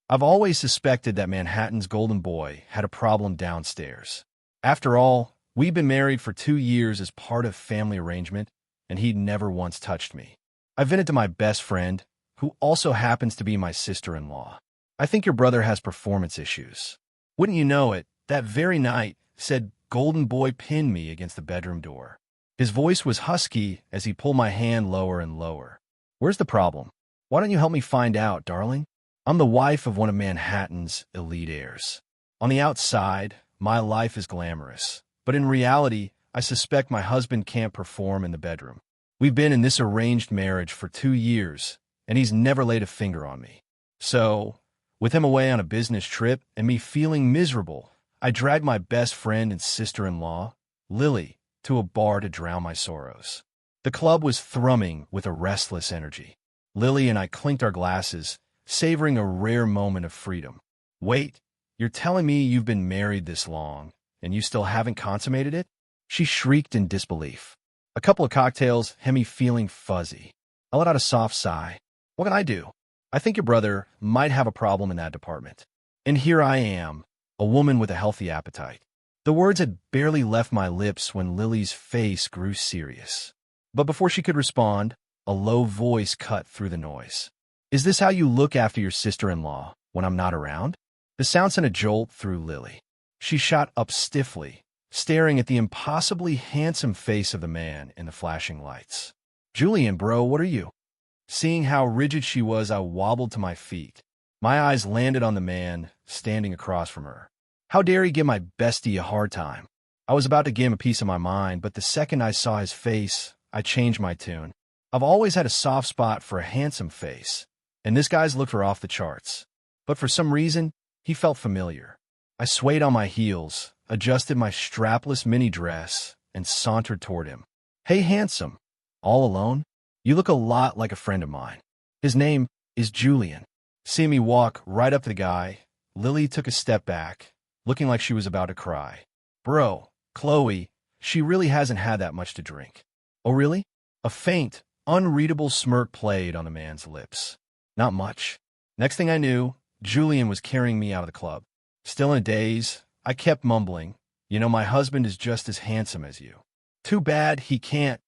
I've always suspected that Manhattan's golden boy had a problem downstairs. After all, we've been married for 2 years as part of family arrangement, and he'd never once touched me. I vented to my best friend, who also happens to be my sister-in-law. I think your brother has performance issues. Wouldn't you know it, that very night, said golden boy pinned me against the bedroom door. His voice was husky as he pulled my hand lower and lower. Where's the problem? Why don't you help me find out, darling? I'm the wife of one of Manhattan's elite heirs. On the outside, my life is glamorous, but in reality, I suspect my husband can't perform in the bedroom. We've been in this arranged marriage for 2 years, and he's never laid a finger on me. So, with him away on a business trip and me feeling miserable, I dragged my best friend and sister-in-law, Lily, to a bar to drown my sorrows. The club was thrumming with a restless energy. Lily and I clinked our glasses, savoring a rare moment of freedom. Wait, you're telling me you've been married this long, and you still haven't consummated it? She shrieked in disbelief. A couple of cocktails had me feeling fuzzy. I let out a soft sigh. What can I do? I think your brother might have a problem in that department. And here I am, a woman with a healthy appetite. The words had barely left my lips when Lily's face grew serious. But before she could respond, a low voice cut through the noise. Is this how you look after your sister-in-law when I'm not around? The sound sent a jolt through Lily. She shot up stiffly, staring at the impossibly handsome face of the man in the flashing lights. Julian, bro, what are you? Seeing how rigid she was, I wobbled to my feet. My eyes landed on the man standing across from her. How dare he give my bestie a hard time? I was about to give him a piece of my mind, but the second I saw his face, I changed my tune. I've always had a soft spot for a handsome face, and this guy's looked off the charts. But for some reason, he felt familiar. I swayed on my heels, adjusted my strapless mini dress, and sauntered toward him. Hey, handsome. All alone? You look a lot like a friend of mine. His name is Julian. Seeing me walk right up to the guy, Lily took a step back, looking like she was about to cry. Bro, Chloe, she really hasn't had that much to drink. Oh, really? A faint, unreadable smirk played on the man's lips. Not much. Next thing I knew, Julian was carrying me out of the club. Still in a daze, I kept mumbling, my husband is just as handsome as you. Too bad he can't,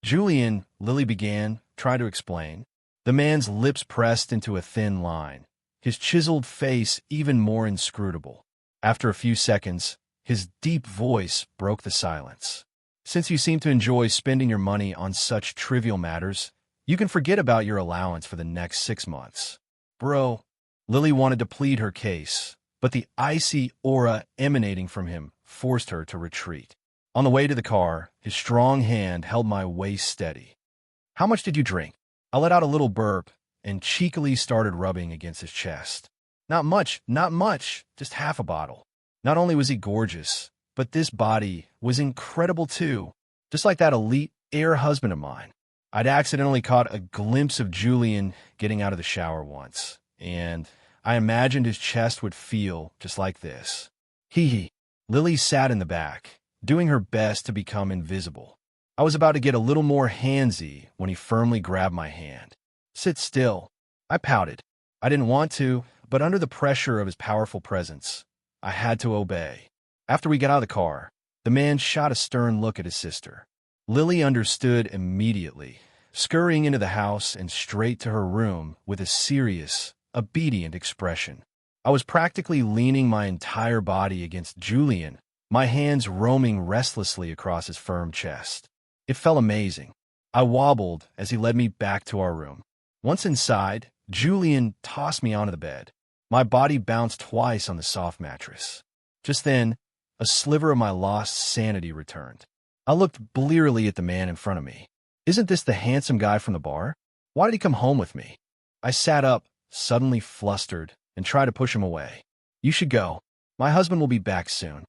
Julian, Lily began, trying to explain. The man's lips pressed into a thin line, his chiseled face even more inscrutable. After a few seconds, his deep voice broke the silence. Since you seem to enjoy spending your money on such trivial matters, you can forget about your allowance for the next 6 months. Bro, Lily wanted to plead her case, but the icy aura emanating from him forced her to retreat. On the way to the car, his strong hand held my waist steady. How much did you drink? I let out a little burp and cheekily started rubbing against his chest. Not much, just half a bottle. Not only was he gorgeous, but this body was incredible too, just like that elite heir husband of mine. I'd accidentally caught a glimpse of Julian getting out of the shower once, and I imagined his chest would feel just like this. Hee hee. Lily sat in the back, doing her best to become invisible. I was about to get a little more handsy when he firmly grabbed my hand. Sit still. I pouted. I didn't want to, but under the pressure of his powerful presence, I had to obey. After we got out of the car, the man shot a stern look at his sister. Lily understood immediately, scurrying into the house and straight to her room with a serious, obedient expression. I was practically leaning my entire body against Julian, my hands roaming restlessly across his firm chest. It felt amazing. I wobbled as he led me back to our room. Once inside, Julian tossed me onto the bed. My body bounced twice on the soft mattress. Just then, a sliver of my lost sanity returned. I looked blearily at the man in front of me. Isn't this the handsome guy from the bar? Why did he come home with me? I sat up, suddenly flustered, and tried to push him away. You should go. My husband will be back soon.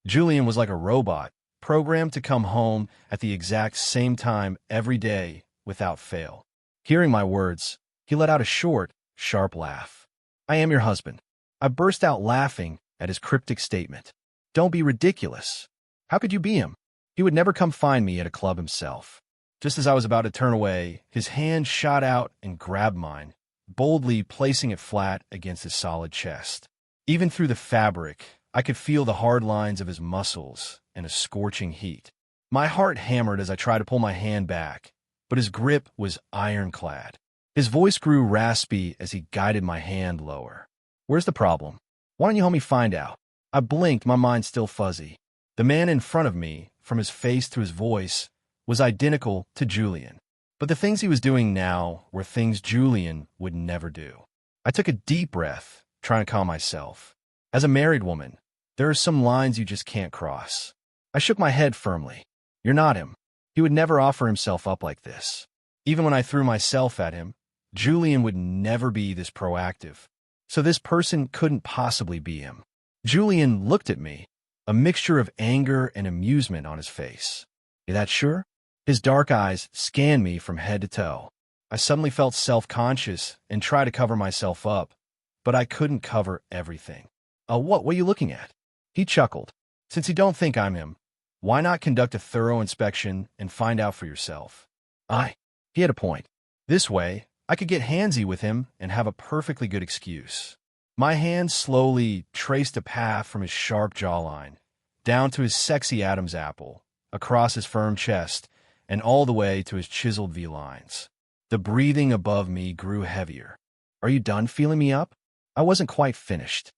Julian was like a robot, programmed to come home at the exact same time every day without fail. Hearing my words, he let out a short, sharp laugh. I am your husband. I burst out laughing at his cryptic statement. Don't be ridiculous. How could you be him? He would never come find me at a club himself. Just as I was about to turn away, his hand shot out and grabbed mine, boldly placing it flat against his solid chest. Even through the fabric, I could feel the hard lines of his muscles and a scorching heat. My heart hammered as I tried to pull my hand back, but his grip was ironclad. His voice grew raspy as he guided my hand lower. "Where's the problem? Why don't you help me find out?" I blinked, my mind still fuzzy. The man in front of me, from his face to his voice, was identical to Julian. But the things he was doing now were things Julian would never do. I took a deep breath, trying to calm myself. As a married woman, there are some lines you just can't cross. I shook my head firmly. "You're not him. He would never offer himself up like this. Even when I threw myself at him, Julian would never be this proactive. So this person couldn't possibly be him." Julian looked at me, a mixture of anger and amusement on his face. "You that sure?" His dark eyes scanned me from head to toe. I suddenly felt self-conscious and tried to cover myself up, but I couldn't cover everything. What are you looking at?" He chuckled. "Since you don't think I'm him, why not conduct a thorough inspection and find out for yourself?" He had a point. This way, I could get handsy with him and have a perfectly good excuse. My hand slowly traced a path from his sharp jawline, down to his sexy Adam's apple, across his firm chest, and all the way to his chiseled V-lines. The breathing above me grew heavier. "Are you done feeling me up?" I wasn't quite finished.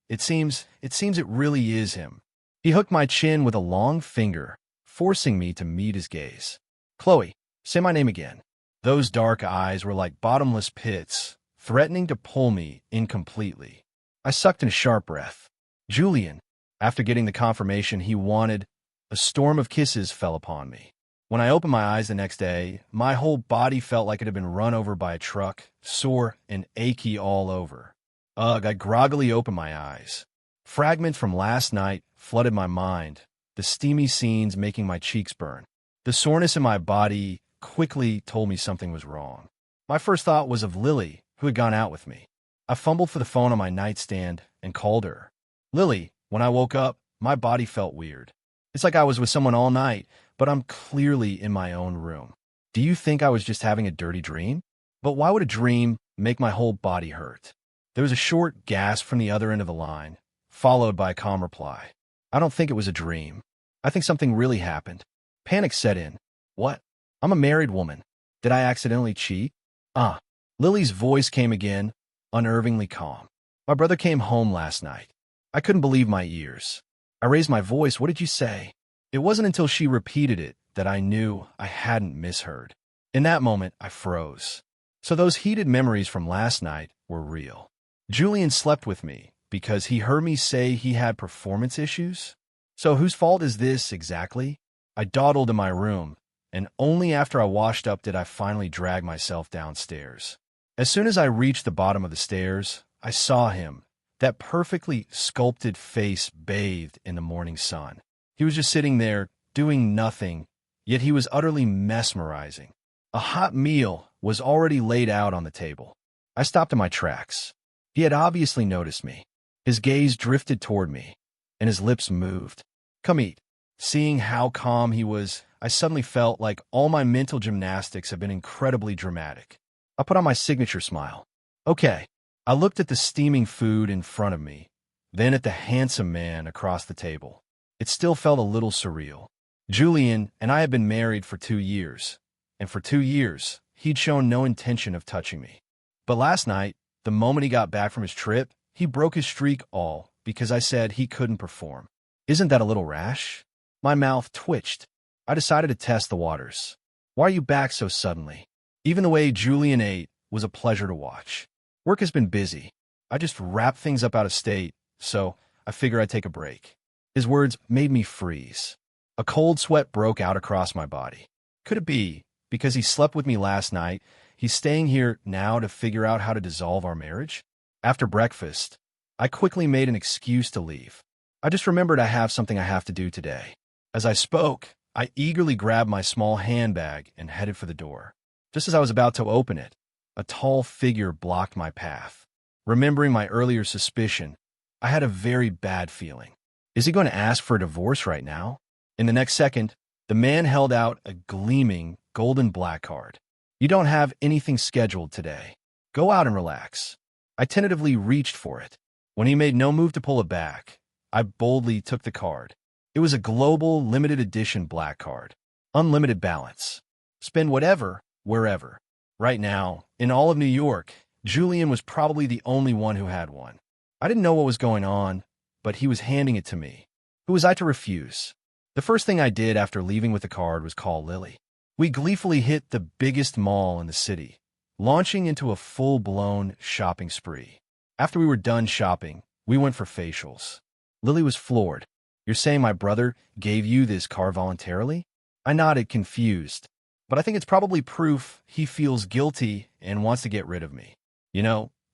It seems it really is him." He hooked my chin with a long finger, forcing me to meet his gaze. "Chloe, say my name again." Those dark eyes were like bottomless pits, threatening to pull me incompletely. I sucked in a sharp breath. "Julian." After getting the confirmation he wanted, a storm of kisses fell upon me. When I opened my eyes the next day, my whole body felt like it had been run over by a truck, sore and achy all over. I groggily opened my eyes. Fragments from last night flooded my mind, the steamy scenes making my cheeks burn. The soreness in my body quickly told me something was wrong. My first thought was of Lily, who had gone out with me. I fumbled for the phone on my nightstand and called her. "Lily." When I woke up, my body felt weird. It's like I was with someone all night, but I'm clearly in my own room. "Do you think I was just having a dirty dream?" But why would a dream make my whole body hurt? There was a short gasp from the other end of the line, followed by a calm reply. "I don't think it was a dream. I think something really happened." Panic set in. "What? I'm a married woman. Did I accidentally cheat?" Lily's voice came again, unnervingly calm. "My brother came home last night." I couldn't believe my ears. I raised my voice. "What did you say?" It wasn't until she repeated it that I knew I hadn't misheard. In that moment, I froze. So those heated memories from last night were real. Julian slept with me because he heard me say he had performance issues? So whose fault is this exactly? I dawdled in my room, and only after I washed up did I finally drag myself downstairs. As soon as I reached the bottom of the stairs, I saw him, that perfectly sculpted face bathed in the morning sun. He was just sitting there, doing nothing, yet he was utterly mesmerizing. A hot meal was already laid out on the table. I stopped in my tracks. He had obviously noticed me. His gaze drifted toward me, and his lips moved. "Come eat." Seeing how calm he was, I suddenly felt like all my mental gymnastics had been incredibly dramatic. I put on my signature smile. "Okay." I looked at the steaming food in front of me, then at the handsome man across the table. It still felt a little surreal. Julian and I had been married for 2 years, and for 2 years, he'd shown no intention of touching me. But last night, the moment he got back from his trip, he broke his streak all because I said he couldn't perform. Isn't that a little rash? My mouth twitched. I decided to test the waters. "Why are you back so suddenly?" Even the way Julian ate was a pleasure to watch. "Work has been busy. I just wrapped things up out of state, so I figure I'd take a break." His words made me freeze. A cold sweat broke out across my body. Could it be, because he slept with me last night, he's staying here now to figure out how to dissolve our marriage? After breakfast, I quickly made an excuse to leave. I just remembered I have something I have to do today. As I spoke, I eagerly grabbed my small handbag and headed for the door. Just as I was about to open it, a tall figure blocked my path. Remembering my earlier suspicion, I had a very bad feeling. Is he going to ask for a divorce right now? In the next second, the man held out a gleaming golden black card. "You don't have anything scheduled today." Go out and relax. I tentatively reached for it. When he made no move to pull it back, I boldly took the card. It was a global, limited edition black card. Unlimited balance. Spend whatever, wherever. Right now, in all of New York, Julian was probably the only one who had one. I didn't know what was going on, but he was handing it to me. Who was I to refuse? The first thing I did after leaving with the card was call Lily. We gleefully hit the biggest mall in the city, launching into a full-blown shopping spree. After we were done shopping, we went for facials. Lily was floored. You're saying my brother gave you this car voluntarily? I nodded, confused. But I think it's probably proof he feels guilty and wants to get rid of me.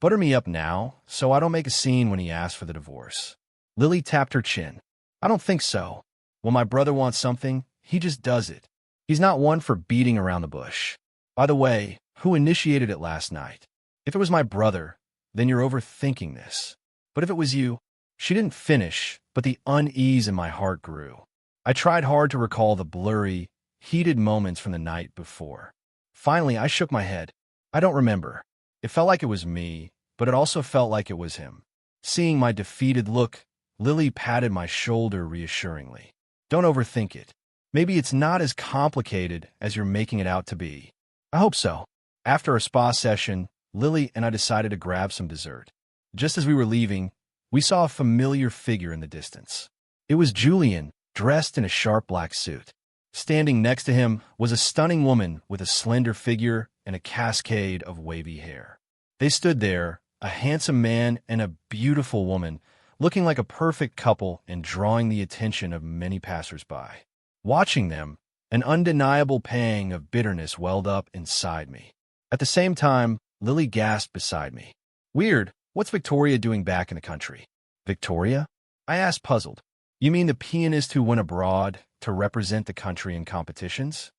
Butter me up now, so I don't make a scene when he asks for the divorce. Lily tapped her chin. I don't think so. When my brother wants something, he just does it. He's not one for beating around the bush. By the way, who initiated it last night? If it was my brother, then you're overthinking this. But if it was you, she didn't finish, but the unease in my heart grew. I tried hard to recall the blurry, heated moments from the night before. Finally, I shook my head. I don't remember. It felt like it was me, but it also felt like it was him. Seeing my defeated look, Lily patted my shoulder reassuringly. Don't overthink it. Maybe it's not as complicated as you're making it out to be. I hope so. After a spa session, Lily and I decided to grab some dessert. Just as we were leaving, we saw a familiar figure in the distance. It was Julian, dressed in a sharp black suit. Standing next to him was a stunning woman with a slender figure and a cascade of wavy hair. They stood there, a handsome man and a beautiful woman, looking like a perfect couple and drawing the attention of many passersby. Watching them, an undeniable pang of bitterness welled up inside me. At the same time, Lily gasped beside me. Weird, what's Victoria doing back in the country? Victoria? I asked, puzzled. You mean the pianist who went abroad to represent the country in competitions?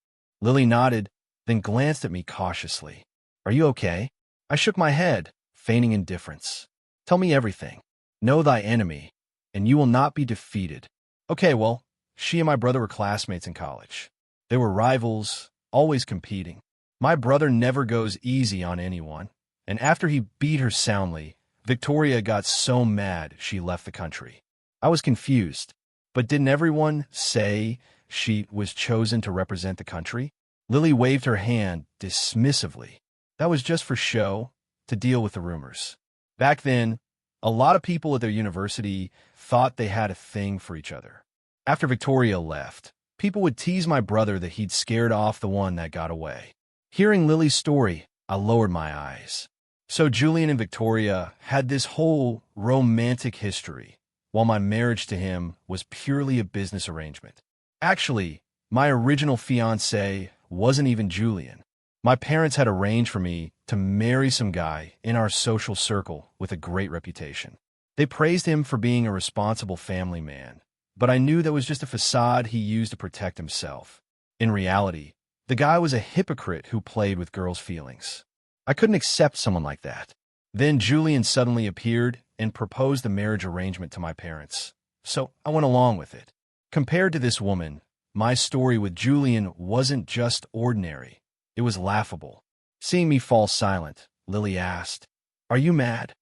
Lily nodded, then glanced at me cautiously. Are you okay? I shook my head, feigning indifference. Tell me everything. Know thy enemy, and you will not be defeated. Okay, well, she and my brother were classmates in college. They were rivals, always competing. My brother never goes easy on anyone, and after he beat her soundly, Victoria got so mad she left the country. I was confused, but didn't everyone say she was chosen to represent the country? Lily waved her hand dismissively. That was just for show, to deal with the rumors. Back then, a lot of people at their university thought they had a thing for each other. After Victoria left, people would tease my brother that he'd scared off the one that got away. Hearing Lily's story, I lowered my eyes. So Julian and Victoria had this whole romantic history, while my marriage to him was purely a business arrangement. Actually, my original fiancé wasn't even Julian. My parents had arranged for me to marry some guy in our social circle with a great reputation. They praised him for being a responsible family man, but I knew that was just a facade he used to protect himself. In reality, the guy was a hypocrite who played with girls' feelings. I couldn't accept someone like that. Then Julian suddenly appeared and proposed the marriage arrangement to my parents, so I went along with it. Compared to this woman, my story with Julian wasn't just ordinary. It was laughable. Seeing me fall silent, Lily asked, Are you mad?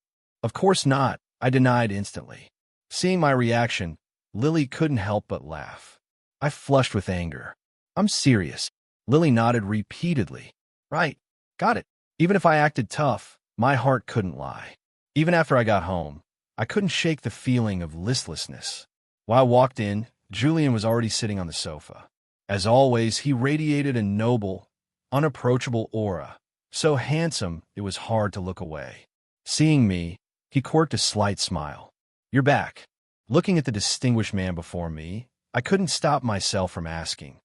Of course not, I denied instantly. Seeing my reaction, Lily couldn't help but laugh. I flushed with anger. I'm serious. Lily nodded repeatedly. Right, got it. Even if I acted tough, my heart couldn't lie. Even after I got home, I couldn't shake the feeling of listlessness. When I walked in, Julian was already sitting on the sofa. As always, he radiated a noble, unapproachable aura, so handsome it was hard to look away. Seeing me, he quirked a slight smile. You're back. Looking at the distinguished man before me, I couldn't stop myself from asking,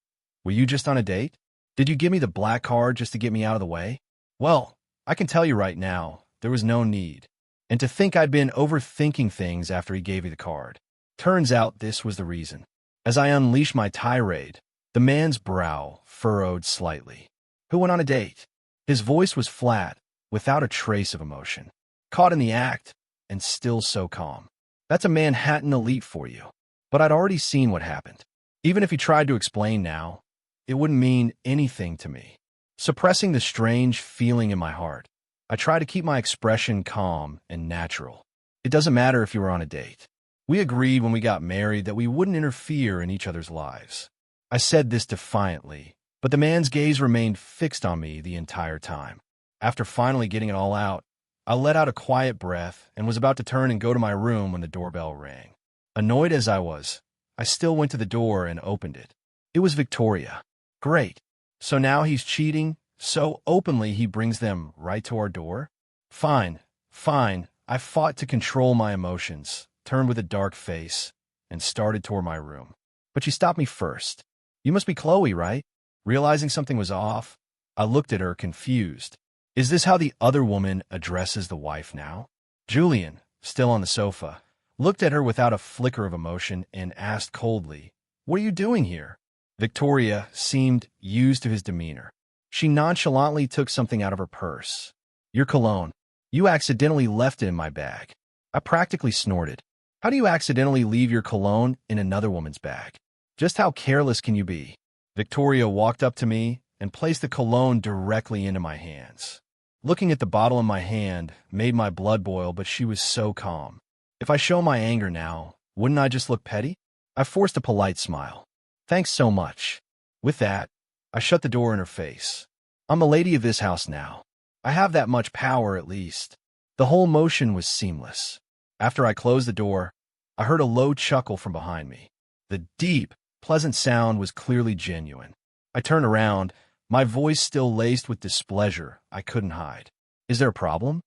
Were you just on a date? Did you give me the black card just to get me out of the way? Well, I can tell you right now, there was no need. And to think I'd been overthinking things after he gave me the card. Turns out this was the reason. As I unleashed my tirade, the man's brow furrowed slightly. Who went on a date? His voice was flat, without a trace of emotion. Caught in the act, and still so calm. That's a Manhattan elite for you. But I'd already seen what happened. Even if he tried to explain now, it wouldn't mean anything to me. Suppressing the strange feeling in my heart, I try to keep my expression calm and natural. It doesn't matter if you were on a date. We agreed when we got married that we wouldn't interfere in each other's lives. I said this defiantly, but the man's gaze remained fixed on me the entire time. After finally getting it all out, I let out a quiet breath and was about to turn and go to my room when the doorbell rang. Annoyed as I was, I still went to the door and opened it. It was Victoria. Great. So now he's cheating, so openly he brings them right to our door? Fine, fine. I fought to control my emotions, turned with a dark face, and started toward my room. But she stopped me first. You must be Chloe, right? Realizing something was off, I looked at her confused. Is this how the other woman addresses the wife now? Julian, still on the sofa, looked at her without a flicker of emotion and asked coldly, "What are you doing here?" Victoria seemed used to his demeanor. She nonchalantly took something out of her purse. "Your cologne. You accidentally left it in my bag." I practically snorted. How do you accidentally leave your cologne in another woman's bag? Just how careless can you be? Victoria walked up to me and placed the cologne directly into my hands. Looking at the bottle in my hand made my blood boil, but she was so calm. If I show my anger now, wouldn't I just look petty? I forced a polite smile. "Thanks so much." With that, I shut the door in her face. I'm the lady of this house now. I have that much power, at least. The whole motion was seamless. After I closed the door, I heard a low chuckle from behind me. The deep, pleasant sound was clearly genuine. I turned around, my voice still laced with displeasure I couldn't hide. "Is there a problem?"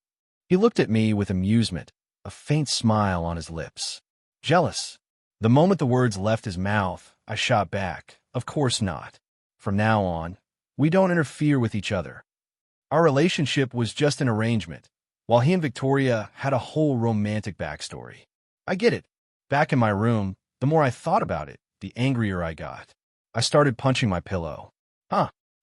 He looked at me with amusement, a faint smile on his lips. "Jealous?" The moment the words left his mouth, I shot back, "Of course not. From now on, we don't interfere with each other." Our relationship was just an arrangement, while he and Victoria had a whole romantic backstory. I get it. Back in my room, the more I thought about it, the angrier I got. I started punching my pillow.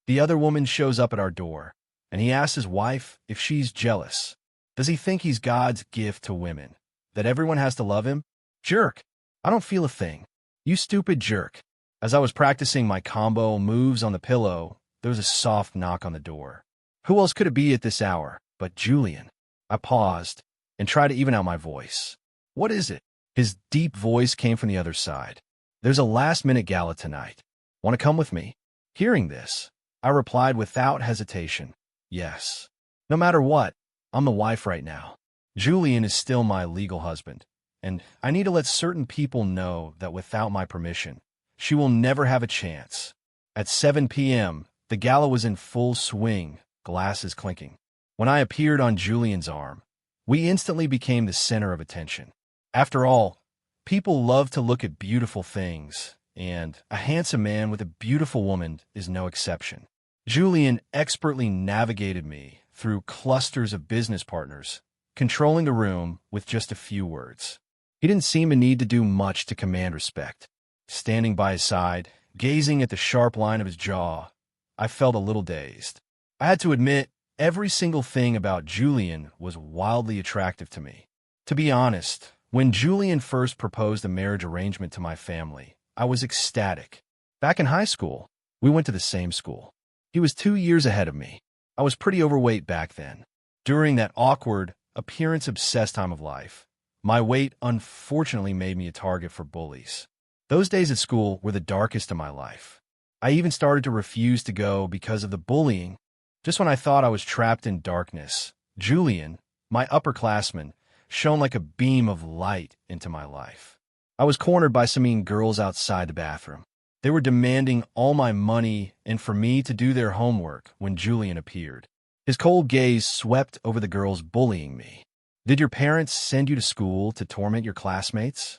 The other woman shows up at our door, and he asks his wife if she's jealous. Does he think he's God's gift to women? That everyone has to love him? Jerk. I don't feel a thing. You stupid jerk. As I was practicing my combo moves on the pillow, there was a soft knock on the door. Who else could it be at this hour but Julian? I paused and tried to even out my voice. "What is it?" His deep voice came from the other side. "There's a last-minute gala tonight. Want to come with me?" Hearing this, I replied without hesitation, "Yes. No matter what, I'm the wife right now. Julian is still my legal husband, and I need to let certain people know that without my permission, she will never have a chance." At 7 p.m., the gala was in full swing, glasses clinking. When I appeared on Julian's arm, we instantly became the center of attention. After all, people love to look at beautiful things, and a handsome man with a beautiful woman is no exception. Julian expertly navigated me through clusters of business partners, controlling the room with just a few words. He didn't seem to need to do much to command respect. Standing by his side, gazing at the sharp line of his jaw, I felt a little dazed. I had to admit, every single thing about Julian was wildly attractive to me. To be honest, when Julian first proposed a marriage arrangement to my family, I was ecstatic. Back in high school, we went to the same school. He was 2 years ahead of me. I was pretty overweight back then. During that awkward, appearance-obsessed time of life, my weight unfortunately made me a target for bullies. Those days at school were the darkest of my life. I even started to refuse to go because of the bullying. Just when I thought I was trapped in darkness, Julian, my upperclassman, shone like a beam of light into my life. I was cornered by some mean girls outside the bathroom. They were demanding all my money and for me to do their homework when Julian appeared. His cold gaze swept over the girls bullying me. "Did your parents send you to school to torment your classmates?"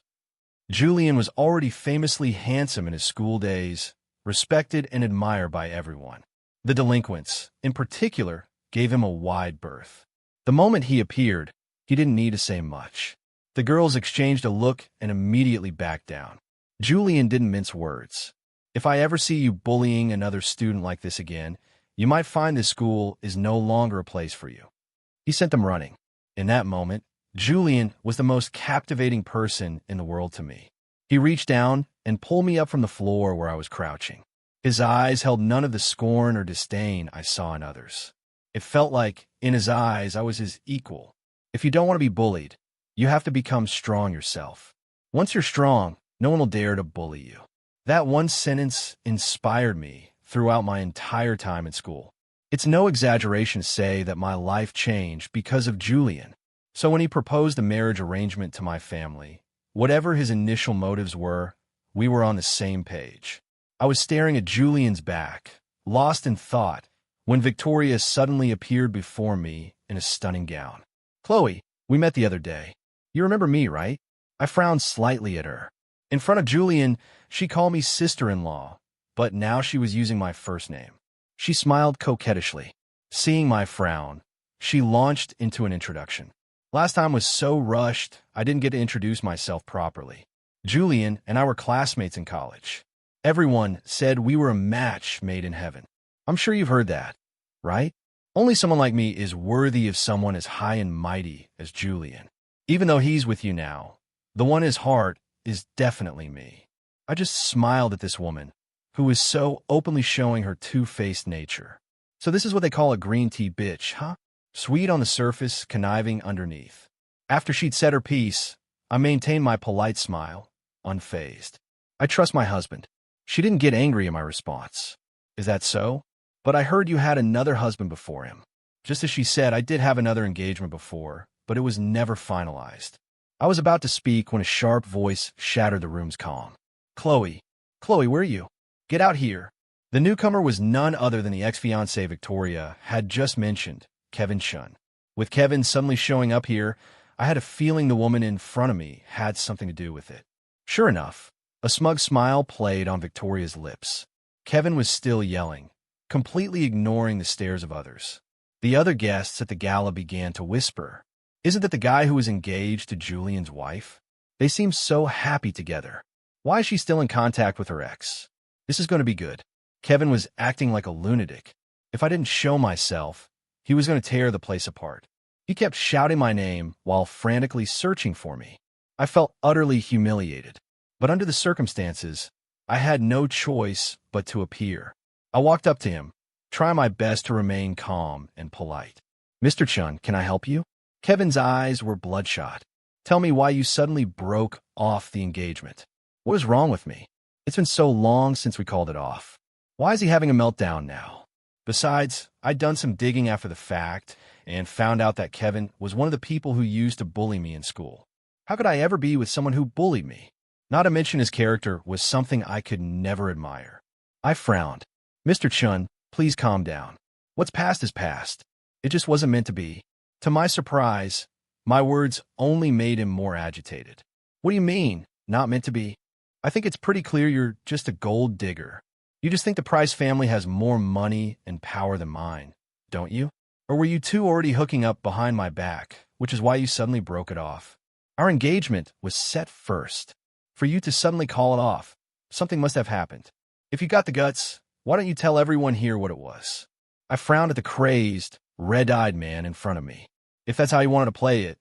Julian was already famously handsome in his school days, respected and admired by everyone. The delinquents, in particular, gave him a wide berth. The moment he appeared, he didn't need to say much. The girls exchanged a look and immediately backed down. Julian didn't mince words. "If I ever see you bullying another student like this again, you might find this school is no longer a place for you." He sent them running. In that moment, Julian was the most captivating person in the world to me. He reached down and pulled me up from the floor where I was crouching. His eyes held none of the scorn or disdain I saw in others. It felt like, in his eyes, I was his equal. If you don't want to be bullied, you have to become strong yourself. Once you're strong, no one will dare to bully you. That one sentence inspired me throughout my entire time in school. It's no exaggeration to say that my life changed because of Julian. So when he proposed a marriage arrangement to my family, whatever his initial motives were, we were on the same page. I was staring at Julian's back, lost in thought, when Victoria suddenly appeared before me in a stunning gown. "Chloe, we met the other day. You remember me, right?" I frowned slightly at her. In front of Julian, she called me sister-in-law, but now she was using my first name. She smiled coquettishly. Seeing my frown, she launched into an introduction. Last time was so rushed, I didn't get to introduce myself properly. Julian and I were classmates in college. Everyone said we were a match made in heaven. I'm sure you've heard that, right? Only someone like me is worthy of someone as high and mighty as Julian. Even though he's with you now, the one in his heart is definitely me. I just smiled at this woman, who was so openly showing her two-faced nature. So this is what they call a green tea bitch, huh? Sweet on the surface, conniving underneath. After she'd said her piece, I maintained my polite smile, unfazed. I trust my husband. She didn't get angry at my response. Is that so? But I heard you had another husband before him. Just as she said, I did have another engagement before, but it was never finalized. I was about to speak when a sharp voice shattered the room's calm. Chloe, where are you? Get out here. The newcomer was none other than the ex-fiancée Victoria had just mentioned, Kevin Shun. With Kevin suddenly showing up here, I had a feeling the woman in front of me had something to do with it. Sure enough, a smug smile played on Victoria's lips. Kevin was still yelling, completely ignoring the stares of others. The other guests at the gala began to whisper, "Isn't that the guy who was engaged to Julian's wife? They seem so happy together. Why is she still in contact with her ex? This is going to be good." Kevin was acting like a lunatic. If I didn't show myself, he was going to tear the place apart. He kept shouting my name while frantically searching for me. I felt utterly humiliated. But under the circumstances, I had no choice but to appear. I walked up to him, trying my best to remain calm and polite. "Mr. Chun, can I help you?" Kevin's eyes were bloodshot. "Tell me why you suddenly broke off the engagement. What was wrong with me? It's been so long since we called it off. Why is he having a meltdown now?" Besides, I'd done some digging after the fact and found out that Kevin was one of the people who used to bully me in school. How could I ever be with someone who bullied me? Not to mention his character was something I could never admire. I frowned. "Mr. Chun, please calm down. What's past is past. It just wasn't meant to be." To my surprise, my words only made him more agitated. "What do you mean, not meant to be? I think it's pretty clear you're just a gold digger. You just think the Price family has more money and power than mine, don't you? Or were you two already hooking up behind my back, which is why you suddenly broke it off? Our engagement was set first. For you to suddenly call it off, something must have happened. If you got the guts, why don't you tell everyone here what it was?" I frowned at the crazed, red-eyed man in front of me. If that's how he wanted to play it,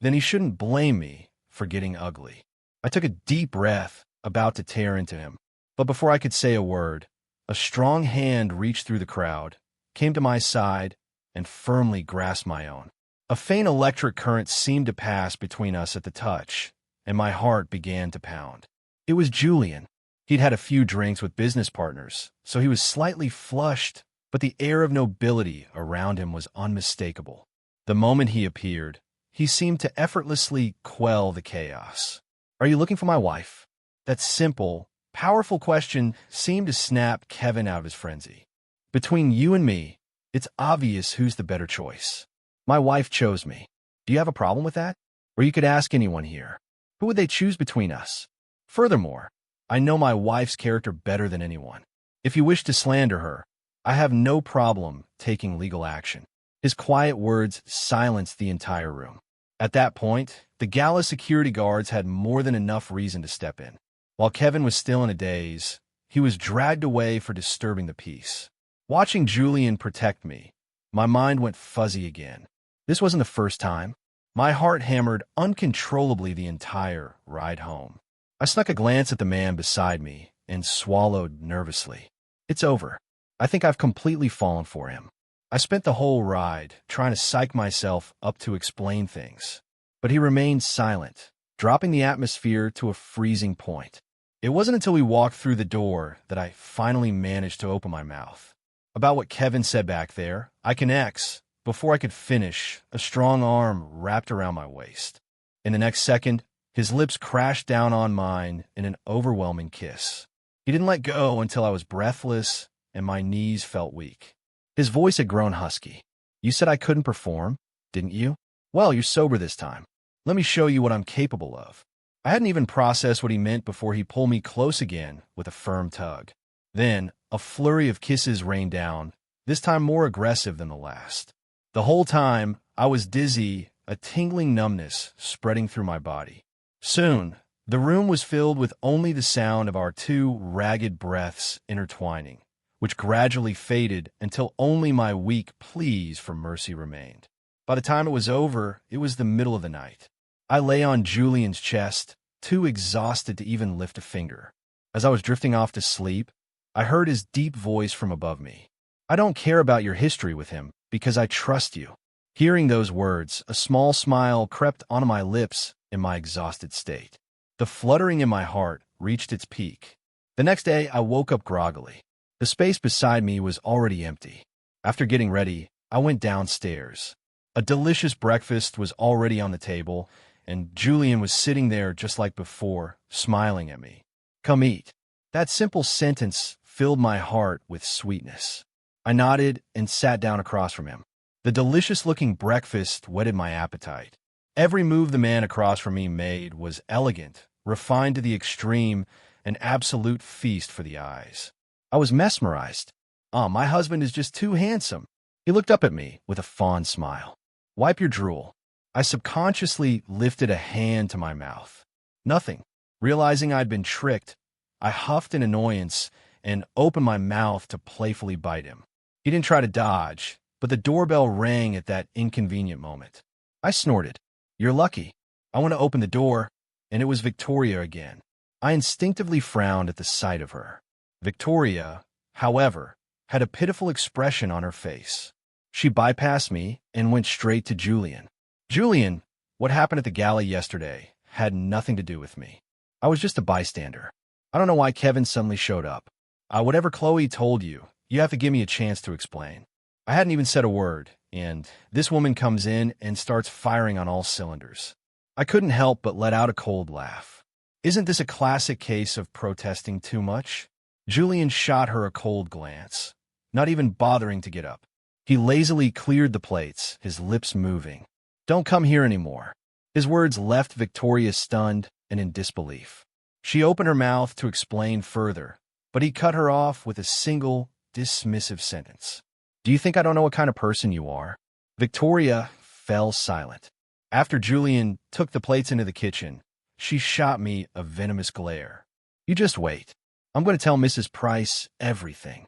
then he shouldn't blame me for getting ugly. I took a deep breath, about to tear into him. But before I could say a word, a strong hand reached through the crowd, came to my side, and firmly grasped my own. A faint electric current seemed to pass between us at the touch, and my heart began to pound. It was Julian. He'd had a few drinks with business partners, so he was slightly flushed, but the air of nobility around him was unmistakable. The moment he appeared, he seemed to effortlessly quell the chaos. "Are you looking for my wife?" That simple, powerful question seemed to snap Kevin out of his frenzy. "Between you and me, it's obvious who's the better choice. My wife chose me. Do you have a problem with that? Or you could ask anyone here. Who would they choose between us? Furthermore, I know my wife's character better than anyone. If you wish to slander her, I have no problem taking legal action." His quiet words silenced the entire room. At that point, the gala security guards had more than enough reason to step in. While Kevin was still in a daze, he was dragged away for disturbing the peace. Watching Julian protect me, my mind went fuzzy again. This wasn't the first time. My heart hammered uncontrollably the entire ride home. I snuck a glance at the man beside me and swallowed nervously. It's over. I think I've completely fallen for him. I spent the whole ride trying to psych myself up to explain things, but he remained silent, dropping the atmosphere to a freezing point. It wasn't until we walked through the door that I finally managed to open my mouth. About what Kevin said back there, I can X. Before I could finish, a strong arm wrapped around my waist. In the next second, his lips crashed down on mine in an overwhelming kiss. He didn't let go until I was breathless and my knees felt weak. His voice had grown husky. You said I couldn't perform, didn't you? Well, you're sober this time. Let me show you what I'm capable of. I hadn't even processed what he meant before he pulled me close again with a firm tug. Then, a flurry of kisses rained down, this time more aggressive than the last. The whole time, I was dizzy, a tingling numbness spreading through my body. Soon, the room was filled with only the sound of our two ragged breaths intertwining, which gradually faded until only my weak pleas for mercy remained. By the time it was over, it was the middle of the night. I lay on Julian's chest, too exhausted to even lift a finger. As I was drifting off to sleep, I heard his deep voice from above me. I don't care about your history with him, because I trust you. Hearing those words, a small smile crept onto my lips in my exhausted state. The fluttering in my heart reached its peak. The next day, I woke up groggily. The space beside me was already empty. After getting ready, I went downstairs. A delicious breakfast was already on the table, and Julian was sitting there just like before, smiling at me. Come eat. That simple sentence filled my heart with sweetness. I nodded and sat down across from him. The delicious-looking breakfast whetted my appetite. Every move the man across from me made was elegant, refined to the extreme, an absolute feast for the eyes. I was mesmerized. My husband is just too handsome. He looked up at me with a fond smile. Wipe your drool. I subconsciously lifted a hand to my mouth. Nothing. Realizing I'd been tricked, I huffed in annoyance and opened my mouth to playfully bite him. He didn't try to dodge, but the doorbell rang at that inconvenient moment. I snorted. You're lucky. I went to open the door, and it was Victoria again. I instinctively frowned at the sight of her. Victoria, however, had a pitiful expression on her face. She bypassed me and went straight to Julian. Julian, what happened at the gala yesterday had nothing to do with me. I was just a bystander. I don't know why Kevin suddenly showed up. Whatever Chloe told you, you have to give me a chance to explain. I hadn't even said a word, and this woman comes in and starts firing on all cylinders. I couldn't help but let out a cold laugh. Isn't this a classic case of protesting too much? Julian shot her a cold glance, not even bothering to get up. He lazily cleared the plates, his lips moving. Don't come here anymore. His words left Victoria stunned and in disbelief. She opened her mouth to explain further, but he cut her off with a single, dismissive sentence. Do you think I don't know what kind of person you are? Victoria fell silent. After Julian took the plates into the kitchen, she shot me a venomous glare. You just wait. I'm going to tell Mrs. Price everything.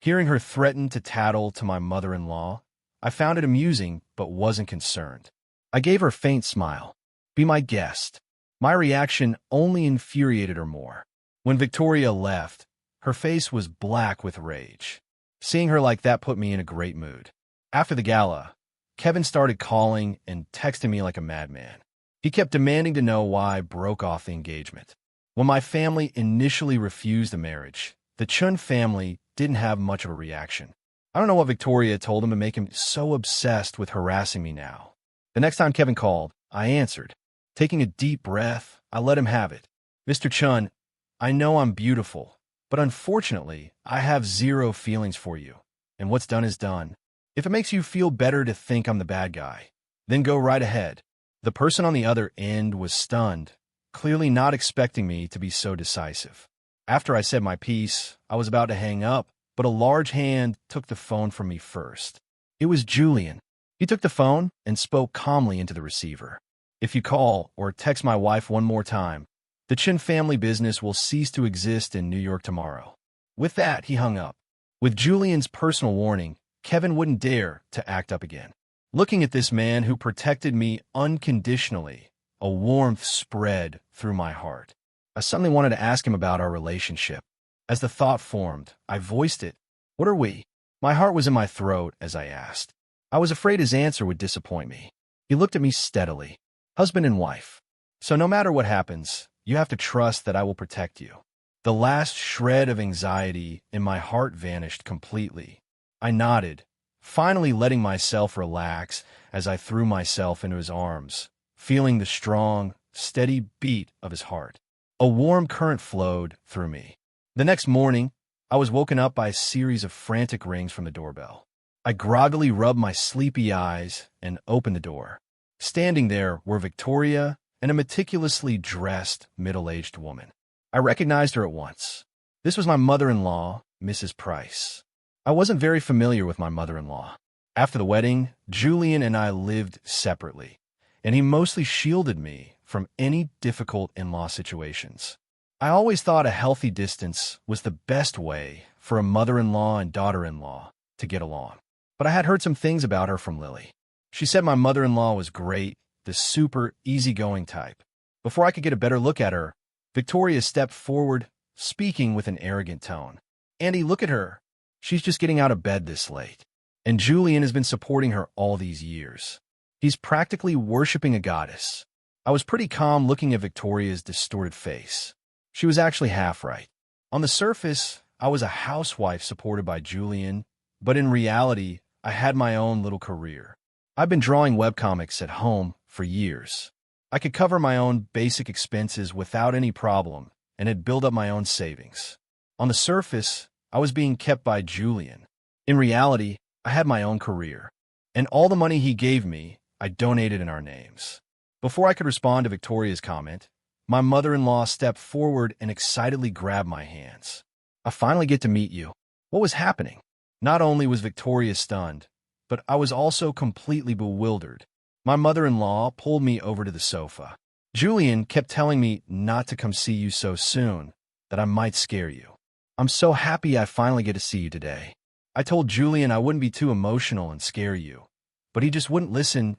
Hearing her threaten to tattle to my mother-in-law, I found it amusing but wasn't concerned. I gave her a faint smile. Be my guest. My reaction only infuriated her more. When Victoria left, her face was black with rage. Seeing her like that put me in a great mood. After the gala, Kevin started calling and texting me like a madman. He kept demanding to know why I broke off the engagement. When my family initially refused the marriage, the Chun family didn't have much of a reaction. I don't know what Victoria told him to make him so obsessed with harassing me now. The next time Kevin called, I answered. Taking a deep breath, I let him have it. Mr. Chun, I know I'm beautiful, but unfortunately, I have zero feelings for you, and what's done is done. If it makes you feel better to think I'm the bad guy, then go right ahead. The person on the other end was stunned, clearly not expecting me to be so decisive. After I said my piece, I was about to hang up, but a large hand took the phone from me first. It was Julian. He took the phone and spoke calmly into the receiver. If you call or text my wife one more time, the Chin family business will cease to exist in New York tomorrow. With that, he hung up. With Julian's personal warning, Kevin wouldn't dare to act up again. Looking at this man who protected me unconditionally, a warmth spread through my heart. I suddenly wanted to ask him about our relationship. As the thought formed, I voiced it. What are we? My heart was in my throat as I asked. I was afraid his answer would disappoint me. He looked at me steadily. Husband and wife. So no matter what happens, you have to trust that I will protect you. The last shred of anxiety in my heart vanished completely. I nodded, finally letting myself relax as I threw myself into his arms, feeling the strong, steady beat of his heart. A warm current flowed through me. The next morning, I was woken up by a series of frantic rings from the doorbell. I groggily rubbed my sleepy eyes and opened the door. Standing there were Victoria and a meticulously dressed, middle-aged woman. I recognized her at once. This was my mother-in-law, Mrs. Price. I wasn't very familiar with my mother-in-law. After the wedding, Julian and I lived separately, and he mostly shielded me from any difficult in-law situations. I always thought a healthy distance was the best way for a mother-in-law and daughter-in-law to get along. But I had heard some things about her from Lily. She said my mother-in-law was great, the super easygoing type. Before I could get a better look at her, Victoria stepped forward, speaking with an arrogant tone. "Andy, look at her. She's just getting out of bed this late. And Julian has been supporting her all these years. He's practically worshiping a goddess." I was pretty calm looking at Victoria's distorted face. She was actually half right. On the surface, I was a housewife supported by Julian, but in reality, I had my own little career. I've been drawing webcomics at home for years. I could cover my own basic expenses without any problem and had built up my own savings. On the surface, I was being kept by Julian. In reality, I had my own career. And all the money he gave me, I donated in our names. Before I could respond to Victoria's comment, my mother-in-law stepped forward and excitedly grabbed my hands. "I finally get to meet you." What was happening? Not only was Victoria stunned, but I was also completely bewildered. My mother-in-law pulled me over to the sofa. "Julian kept telling me not to come see you so soon, that I might scare you. I'm so happy I finally get to see you today. I told Julian I wouldn't be too emotional and scare you, but he just wouldn't listen.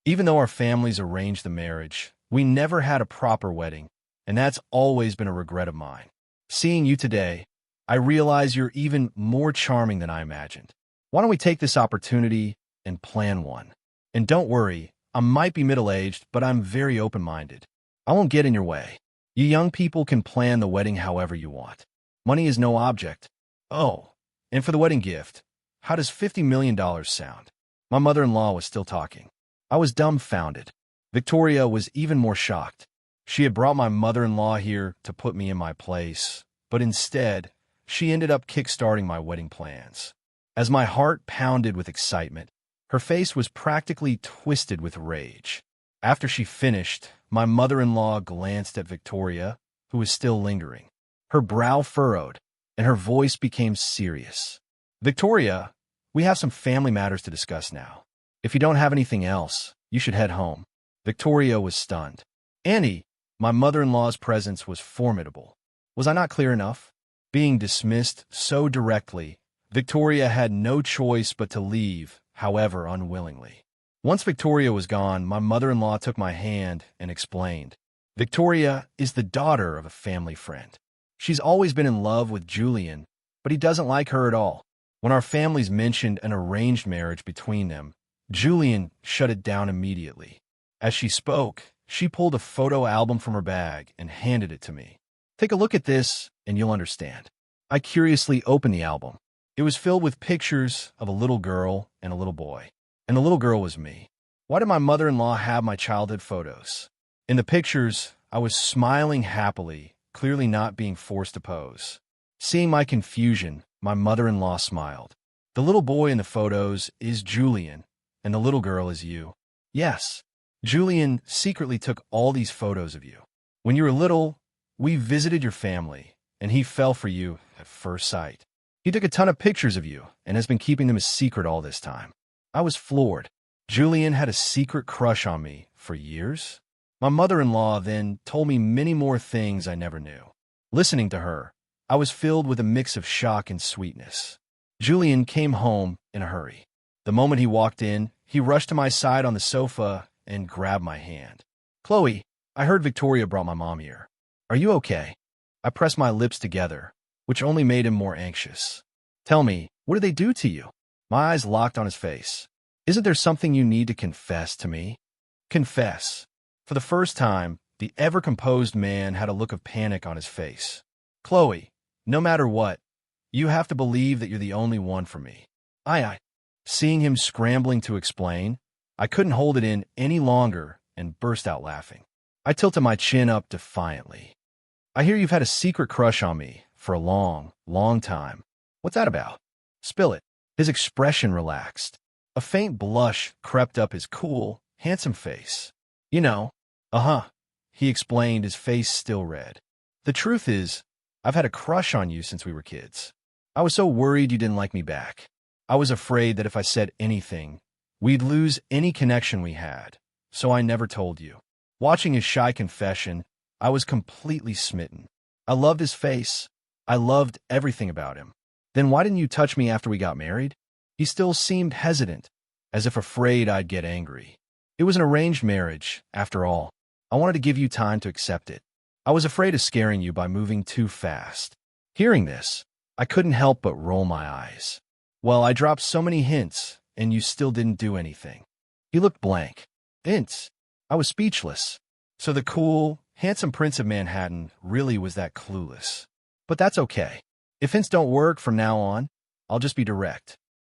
Even though our families arranged the marriage, we never had a proper wedding, and that's always been a regret of mine. Seeing you today, I realize you're even more charming than I imagined. Why don't we take this opportunity and plan one? And don't worry, I might be middle-aged, but I'm very open-minded. I won't get in your way. You young people can plan the wedding however you want. Money is no object. Oh, and for the wedding gift, how does $50 million sound?" My mother-in-law was still talking. I was dumbfounded. Victoria was even more shocked. She had brought my mother-in-law here to put me in my place, but instead, she ended up kickstarting my wedding plans. As my heart pounded with excitement, her face was practically twisted with rage. After she finished, my mother-in-law glanced at Victoria, who was still lingering. Her brow furrowed, and her voice became serious. "Victoria, we have some family matters to discuss now. If you don't have anything else, you should head home." Victoria was stunned. "Annie," my mother-in-law's presence was formidable. Was I not clear enough? Being dismissed so directly, Victoria had no choice but to leave, however unwillingly. Once Victoria was gone, my mother-in-law took my hand and explained. "Victoria is the daughter of a family friend. She's always been in love with Julian, but he doesn't like her at all. When our families mentioned an arranged marriage between them, Julian shut it down immediately. As she spoke, she pulled a photo album from her bag and handed it to me. Take a look at this, and you'll understand." I curiously opened the album. It was filled with pictures of a little girl and a little boy. And the little girl was me. Why did my mother-in-law have my childhood photos? In the pictures, I was smiling happily, clearly not being forced to pose. Seeing my confusion, my mother-in-law smiled. "The little boy in the photos is Julian, and the little girl is you." "Yes. Julian secretly took all these photos of you. When you were little, we visited your family, and he fell for you at first sight. He took a ton of pictures of you and has been keeping them a secret all this time." I was floored. Julian had a secret crush on me for years? My mother-in-law then told me many more things I never knew. Listening to her, I was filled with a mix of shock and sweetness. Julian came home in a hurry. The moment he walked in, he rushed to my side on the sofa and grabbed my hand. "Chloe, I heard Victoria brought my mom here. Are you okay?" I pressed my lips together, which only made him more anxious. "Tell me, What did they do to you? My eyes locked on his face. Isn't there something you need to confess to me? Confess. For the first time, the ever-composed man had a look of panic on his face. Chloe, no matter what, you have to believe that you're the only one for me. I. Seeing him scrambling to explain, I couldn't hold it in any longer and burst out laughing. I tilted my chin up defiantly. I hear you've had a secret crush on me for a long, long time. What's that about? Spill it. His expression relaxed. A faint blush crept up his cool, handsome face. You know, he explained, his face still red. The truth is, I've had a crush on you since we were kids. I was so worried you didn't like me back. I was afraid that if I said anything, we'd lose any connection we had, so I never told you. Watching his shy confession, I was completely smitten. I loved his face. I loved everything about him. Then why didn't you touch me after we got married? He still seemed hesitant, as if afraid I'd get angry. It was an arranged marriage, after all. I wanted to give you time to accept it. I was afraid of scaring you by moving too fast. Hearing this, I couldn't help but roll my eyes. Well, I dropped so many hints, and you still didn't do anything. He looked blank. Hints? I was speechless. So the cool, handsome Prince of Manhattan really was that clueless. But that's okay. If hints don't work from now on, I'll just be direct.